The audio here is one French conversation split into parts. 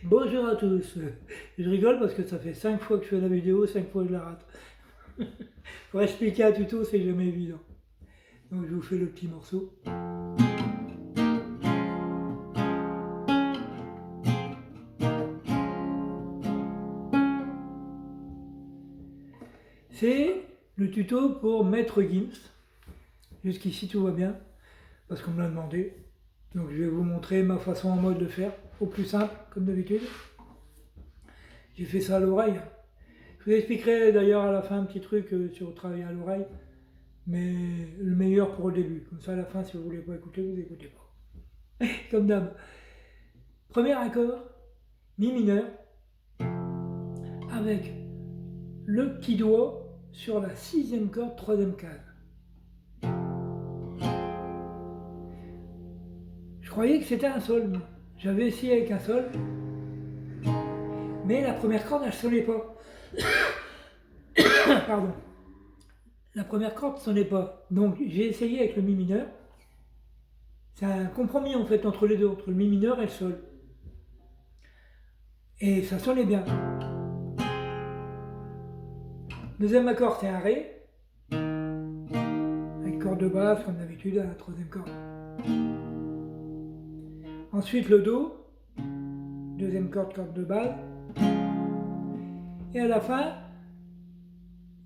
Bonjour à tous. Je rigole parce que ça fait 5 fois que je fais la vidéo, 5 fois que je la rate. Pour expliquer un tuto, c'est jamais évident. Donc je vous fais le petit morceau. C'est le tuto pour Maître Gims. Jusqu'ici tout va bien, parce qu'on me l'a demandé. Donc je vais vous montrer ma façon en mode de faire, au plus simple, comme d'habitude. J'ai fait ça à l'oreille. Je vous expliquerai d'ailleurs à la fin un petit truc sur travailler à l'oreille, mais le meilleur pour le début. Comme ça à la fin, si vous voulez pas écouter, vous écoutez pas. Comme d'hab. Premier accord, mi mineur, avec le petit doigt sur la sixième corde, troisième case. Je croyais que c'était un sol, moi. J'avais essayé avec un sol, mais la première corde, elle ne sonnait pas. Pardon. La première corde ne sonnait pas. Donc j'ai essayé avec le mi mineur. C'est un compromis en fait entre les deux, entre le mi mineur et le sol. Et ça sonnait bien. Deuxième accord, c'est un Ré, avec corde de basse comme d'habitude à la troisième corde. Ensuite le Do, deuxième corde, corde de basse. Et à la fin,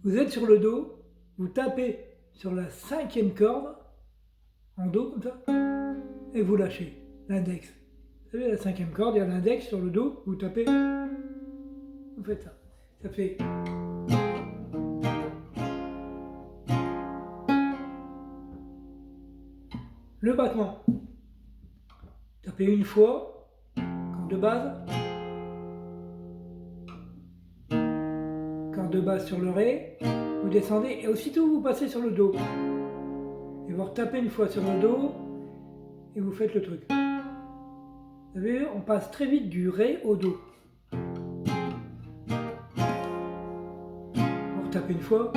vous êtes sur le Do, vous tapez sur la cinquième corde, en Do comme ça, et vous lâchez l'index. Vous savez, la cinquième corde, il y a l'index sur le Do, vous tapez, vous faites ça. Ça fait... Le battement. Tapez une fois, corde de base. Corde de base sur le Ré. Vous descendez et aussitôt vous passez sur le Do. Et vous retapez une fois sur le Do et vous faites le truc. Vous avez vu, on passe très vite du Ré au Do. Vous retapez une fois.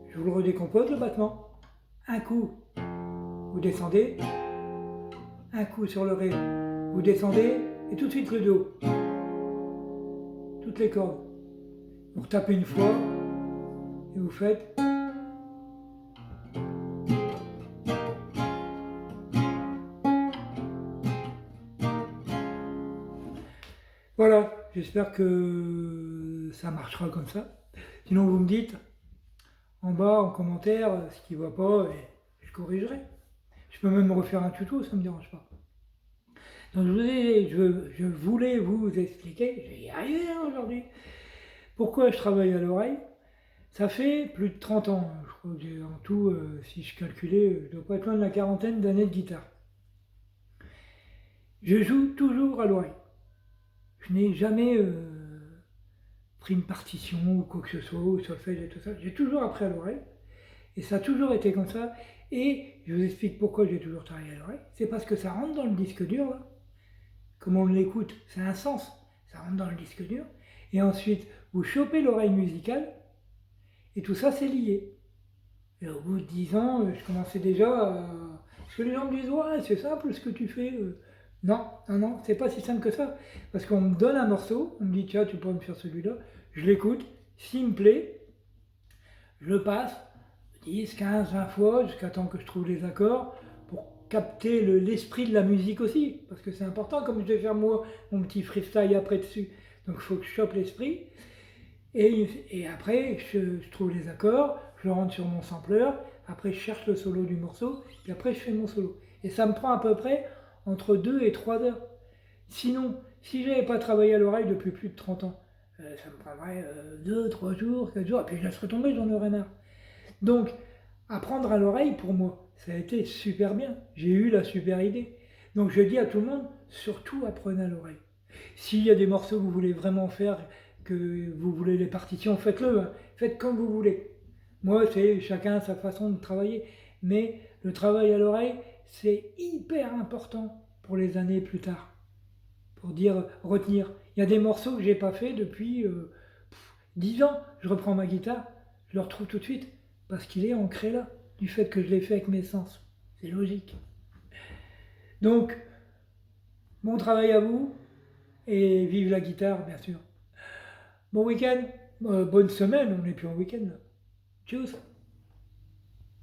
Je vous le redécompose le battement. Un coup, vous descendez. Un coup sur le Ré, vous descendez et tout de suite le Do. Toutes les cordes. Vous retapez une fois et vous faites. Voilà, j'espère que ça marchera comme ça. Sinon vous me dites en bas en commentaire ce qui ne va pas et je corrigerai. Je peux même refaire un tuto, ça ne me dérange pas. Donc je voulais vous expliquer, je vais y arriver aujourd'hui, pourquoi je travaille à l'oreille. Ça fait plus de 30 ans, je crois que j'ai en tout, si je calculais, je dois pas être loin de la quarantaine d'années de guitare. Je joue toujours à l'oreille. Je n'ai jamais pris une partition ou quoi que ce soit, ou solfège et tout ça. J'ai toujours appris à l'oreille. Et ça a toujours été comme ça. Et je vous explique pourquoi j'ai toujours travaillé à l'oreille. C'est parce que ça rentre dans le disque dur, là. Comme on l'écoute, ça a un sens. Ça rentre dans le disque dur. Et ensuite, vous chopez l'oreille musicale. Et tout ça, c'est lié. Et au bout de 10 ans, je commençais déjà à... Parce que les gens me disent, ouais, c'est simple ce que tu fais. Non, non, c'est pas si simple que ça. Parce qu'on me donne un morceau, on me dit, tiens, tu pourrais me faire celui-là. Je l'écoute, s'il me plaît, je le passe 10, 15, 20 fois, jusqu'à temps que je trouve les accords, pour capter l'esprit de la musique aussi. Parce que c'est important, comme je vais faire moi, mon petit freestyle après dessus. Donc il faut que je chope l'esprit. Et après, je trouve les accords, je rentre sur mon sampler, après je cherche le solo du morceau, et après je fais mon solo. Et ça me prend à peu près entre 2 et 3 heures. Sinon, si je n'avais pas travaillé à l'oreille depuis plus de 30 ans, ça me prendrait 2, 3 jours, 4 jours, et puis je laisserais tomber, j'en aurais marre. Donc, apprendre à l'oreille, pour moi, ça a été super bien. J'ai eu la super idée. Donc je dis à tout le monde, surtout apprenez à l'oreille. S'il y a des morceaux que vous voulez vraiment faire, que vous voulez les partitions, faites-le, hein. Faites comme vous voulez. Moi, c'est chacun sa façon de travailler, mais le travail à l'oreille, c'est hyper important pour les années plus tard, pour dire, retenir. Il y a des morceaux que j'ai pas fait depuis 10 ans. Je reprends ma guitare, je le retrouve tout de suite, parce qu'il est ancré là, du fait que je l'ai fait avec mes sens. C'est logique. Donc, bon travail à vous et vive la guitare, bien sûr. Bon week-end, bonne semaine, on n'est plus en week-end là. Tchuss.